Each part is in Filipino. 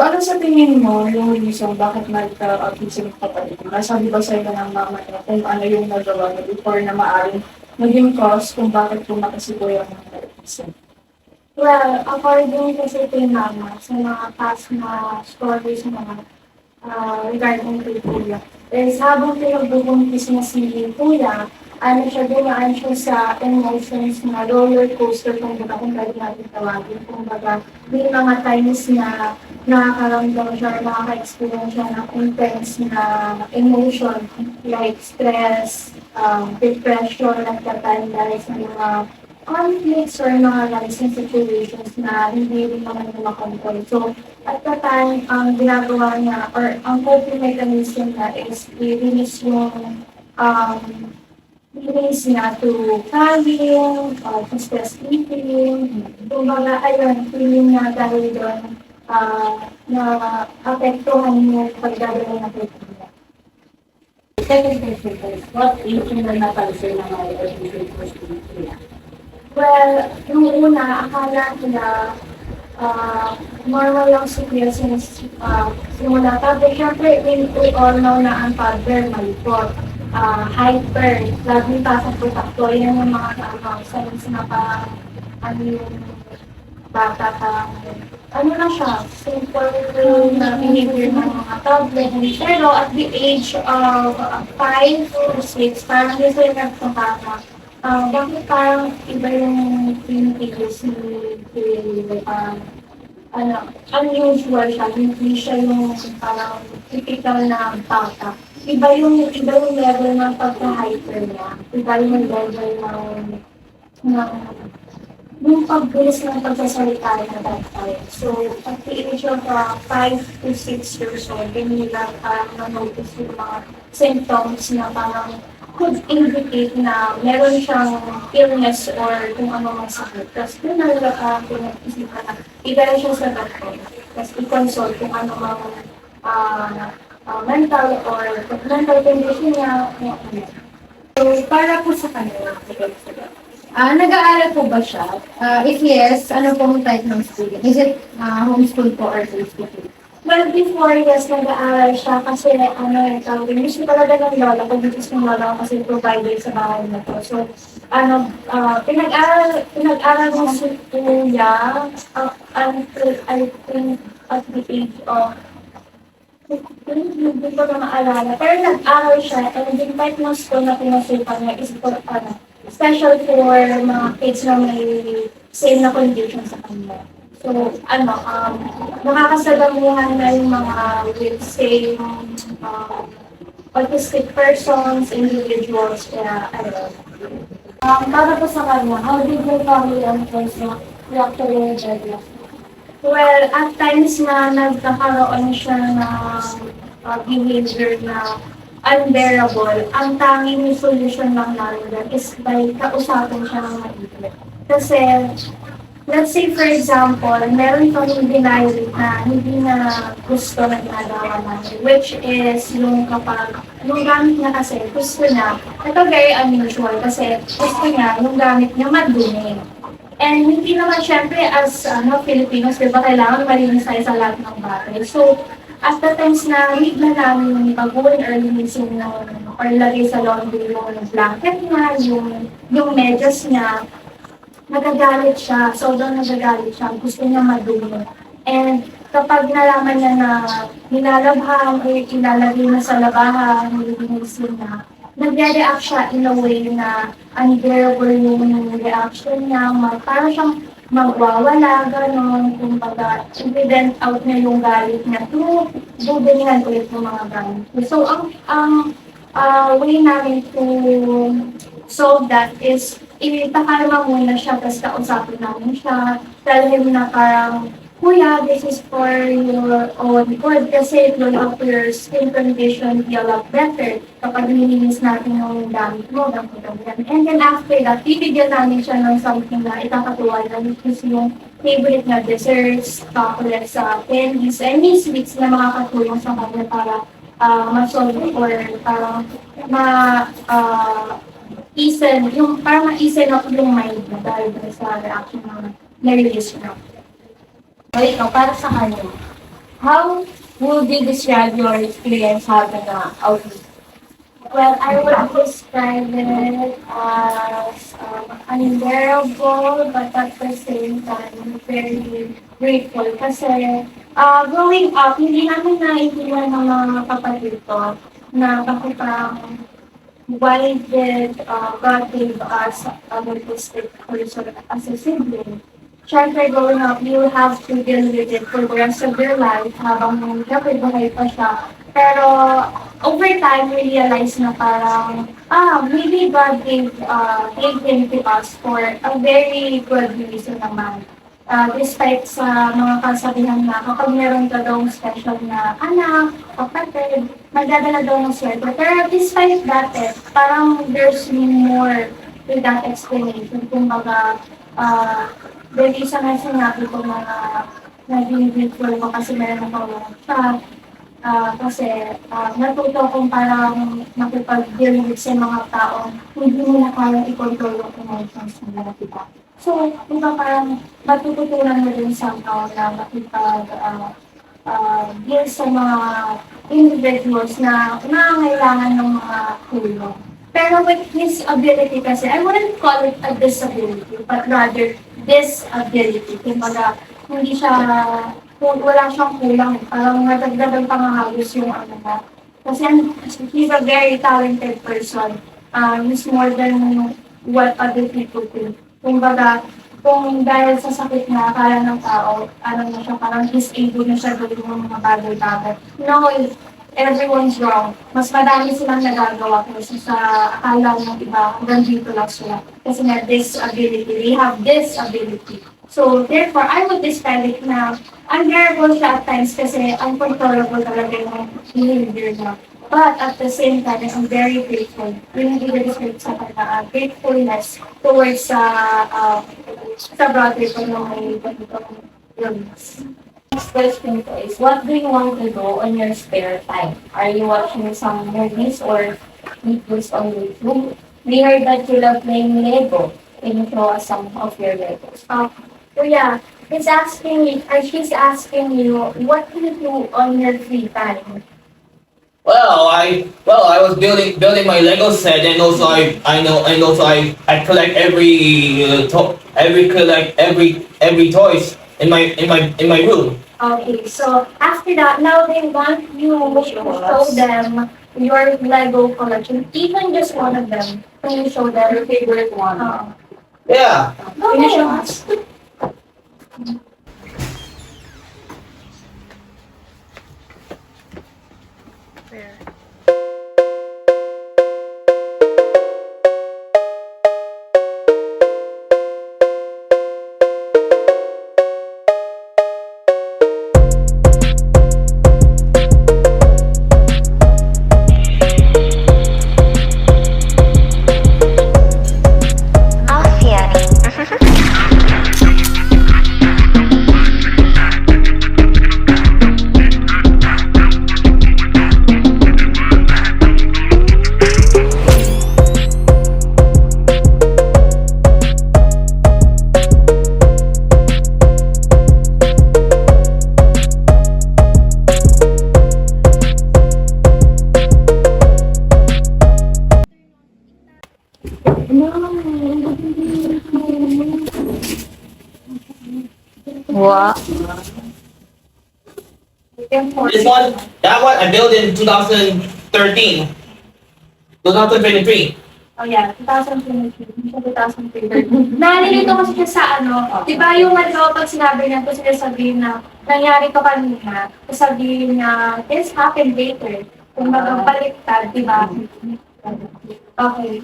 ano sa tingin mo yung reason bakit nagka-autism yung kapatid mo? Nasabi ba sa'yo ng mama niya kung ano yung nagawa niya before na maaaring naging cause kung bakit po nakasiguyan ng autism? Well, according kasi kay mama, sa mga past na stories na regarding kay Kuya, is habang pinagbubuntis na si Kuya, dumaan siya sa emotions na roller coaster, kung pwede natin tawagin. Kumbaga, may mga times na nakakaramdam siya, nakaka-experience siya ng intense na emotion, like stress, depression, nagtatime dahil sa mga conflicts or mga rising situations na hindi rin naman niya makontrol. So, at the time, ang ginagawa niya or ang coping mechanism niya is i-release yung feelings niya to crying, to stress eating. Kumbaga, ayun, feeling niya dahil doon na apektuhan yung pagdadala ng pagdadala. Second question is, what age mo napansin na may autism niya? Well, nung una, akala nila normal lang si Kuya since simula pa. Siyempre, we all know na ang father malipot, hyper, laging pasok-putakto. Yan yung mga signs na parang ano yung bata ano na siya, simple na behavior ng mga toddler. Pero at the age of 5 to 6, parang gusto yung nagpapaka. Bakit parang iba yung teenagers ni unusual siya, hindi siya yung parang typical na bata. Iba yung level ng pagka-hyper niya, iba yung level yung pagbilis ng pagsasalita niya that time. So, at the age of 5 to 6 years old, hindi nila parang na-notice yung mga symptoms na parang could indicate na meron siyang illness or kung ano mang sakit. Tapos doon na nila pinag-isipan na igala siya sa doctor. Tapos i-consult kung ano mang mental condition niya. So, para po sa kanila, nag-aaral po ba siya? If yes, ano pong type ng schooling? Is it homeschool po or homeschool? Well, before, yes, nag-aaral siya kasi gusto talaga ng lola ko, gusto ng lola ko kasi provider sa bahay na to. So, pinag-aral mo si Kuya until I think at the age of hindi ko na maalala. Pero nag-aral siya and yung type ng school na pinasukan niya is for, special for mga kids na may same na condition sa kanila. So, nakakasalamuhan na yung mga with same autistic persons, individuals, kaya para po sa kanya, how did your family and friends react to your diagnosis? Well, at times na nagkakaroon siya ng behavior na unbearable, ang tanging solution lang namin is by kausapin siya ng maigit. Kasi, let's say for example, meron kaming denial na hindi na gusto na ginagawa namin, which is yung gamit niya kasi gusto niya, ito very unusual kasi gusto niya yung gamit niya madumi. And hindi naman syempre as Filipinos, di ba kailangan malinis tayo sa lahat ng bagay. So, at the times na need na namin baguhin or linisin or lagay sa laundry yung blanket niya, yung medyas niya, nagagalit siya, sobrang nagagalit siya, gusto niya madumi. And kapag nalaman niya na nilalabhan o ilalagay na sa labahan, nililinisin na, nagre-react siya in a way na unbearable yung reaction niya, parang siyang magwawala, gano'n, kumbaga, evident out niya yung galit niya to bubinihan ulit ng mga gamit. So, ang way namin to solve that is ipakalma muna siya, tapos kausapin namin siya, tell him na parang, Kuya, this is for your own good kasi it will help your skin condition be a lot better kapag nilinis natin yung gamit mo, gamit. And then after that, bibigyan namin siya ng something na ikakatuwa na which is yung favorite na desserts, chocolates, candies, any sweets na makakatulong sa kanya para ma-solve or parang ma-isen up yung mind na dahil sa reaction na nare-release na. So, ikaw, para sa kanya, How would you describe your experience having autism? Well, I would describe it as unbearable, but at the same time, very grateful. Kasi growing up, hindi namin naiintindihan ng mga kapatid ko na bakit why did God give us a autistic person as a sibling. Siyempre, growing up, you have to deal with it for the rest of your life habang buhay pa siya. Pero, over time, we realize na parang, maybe God gave him to us for a very good reason naman. Despite sa mga kasabihan na kapag meron ka daw special na anak, kapatid, magdadala daw ng swerte. Pero despite that, parang there's more to that explanation. Kung baga, the reason na sinabi ko na naging grateful ko kasi meron ako siya. Natuto kong parang makipag-deal with sa mga taong hindi mo na kayang i-control yung emotions nila kita. So, diba parang matututunan mo din somehow na makipag-deal sa mga individuals na nangangailangan ng mga tulong. Pero with his ability kasi, I wouldn't call it a disability, but rather disability. Kumbaga, hindi siya wala siyang kulang. Parang nadagdagan pa nga halos yung ano na. Kasi he's a very talented person. He's more than what other people do. Kumbaga, kung dahil sa sakit na akala ng tao, ano na siya, parang disabled na siya gawin ng mga bagay-bagay. No, everyone's wrong. Mas madami silang nagagawa kasi sa akala ng iba, hanggang dito lang sila. Kasi nga, disability. They have disability. So, therefore, I would describe it na unbearable siya at times kasi uncontrollable talaga yung behavior niya. But at the same time, I'm very grateful. Yung i-describe sa kanya, gratefulness towards sa brother ko na may ganitong illness. Next question ko is, what do you want to do on your spare time? Are you watching some movies or videos on YouTube? We heard that you love playing Lego. Can you show us some of your Legos? Yeah, she's asking you, what do you do on your free time? I was building my Lego set, and also I collect every toys in my room. Okay, so after that, now they want you to show them your Lego collection, even just one of them. Can you show them your favorite one? Yeah. Can you show us? Wow. That one I built in 2013, 2023. Oh yeah, 2023. Hindi siya 2023. Nalilito kasi siya sa di ba yung pag sinabi niya, kasi sabihin na nangyari to kanina, sabihin na this happened later. Kung baliktad, di ba? Okay.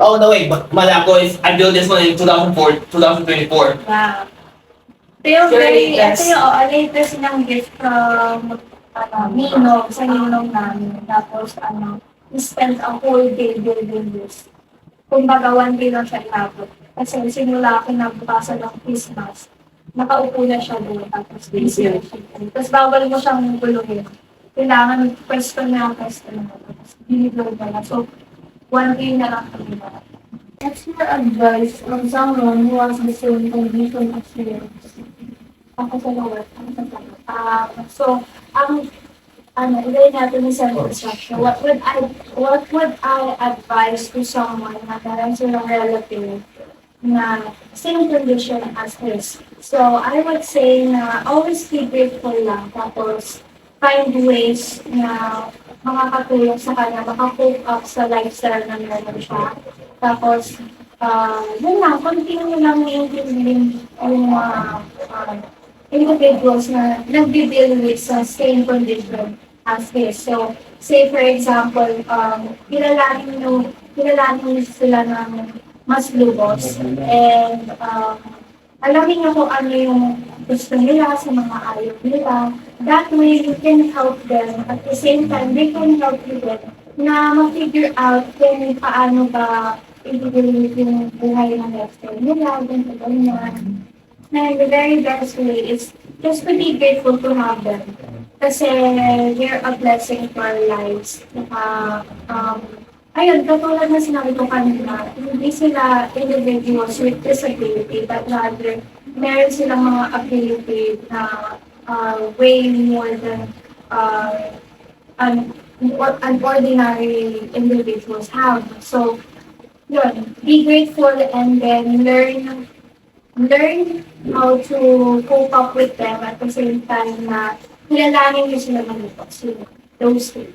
Oh no, wait, but Malako is I built this one in 2024. Wow. Ito yung latest ng gift from Ninong, sa Ninong namin. Tapos we spent a whole day building this. Kumbaga, one day lang siya inabot. Kasi simula ako nagbukasan ng Christmas, nakaupo na siya doon. Tapos busy na siya. Tapos bawal mo siyang guluhin. Kailangan pwesto na. Tapos biniblow na lang. So, one day na lang kami na. What's your advice on someone who has the same condition as yours? Ako sa lower. So, ang ilay natin sa self-construction. What would I advise to someone na parang silang relative na same condition as his? So, I would say na always be grateful lang. Tapos, find ways na makakatulong sa kanya, makakope up sa lifestyle na meron siya. Tapos, yun lang, continue lang maintindihin yung mga individuals na nag-deal with sa same condition as his. So, say for example, kilalanin sila ng mas lubos and alamin niyo kung ano yung gusto nila sa mga ayaw nila. That way, you can help them. At the same time, they can help you din na ma-figure out kung paano ba i-deal yung buhay ng lifestyle nila, ganyan. And the very best way is just to be grateful to have them. Kasi they're a blessing to our lives. Ayun, katulad na sinabi ko kanina, hindi sila individuals with disability, but rather, meron silang mga ability na way more than an ordinary individuals have. So, yun, be grateful and then learn how to cope up with them at the same time na kilalanin nyo sila malipot. So, those two.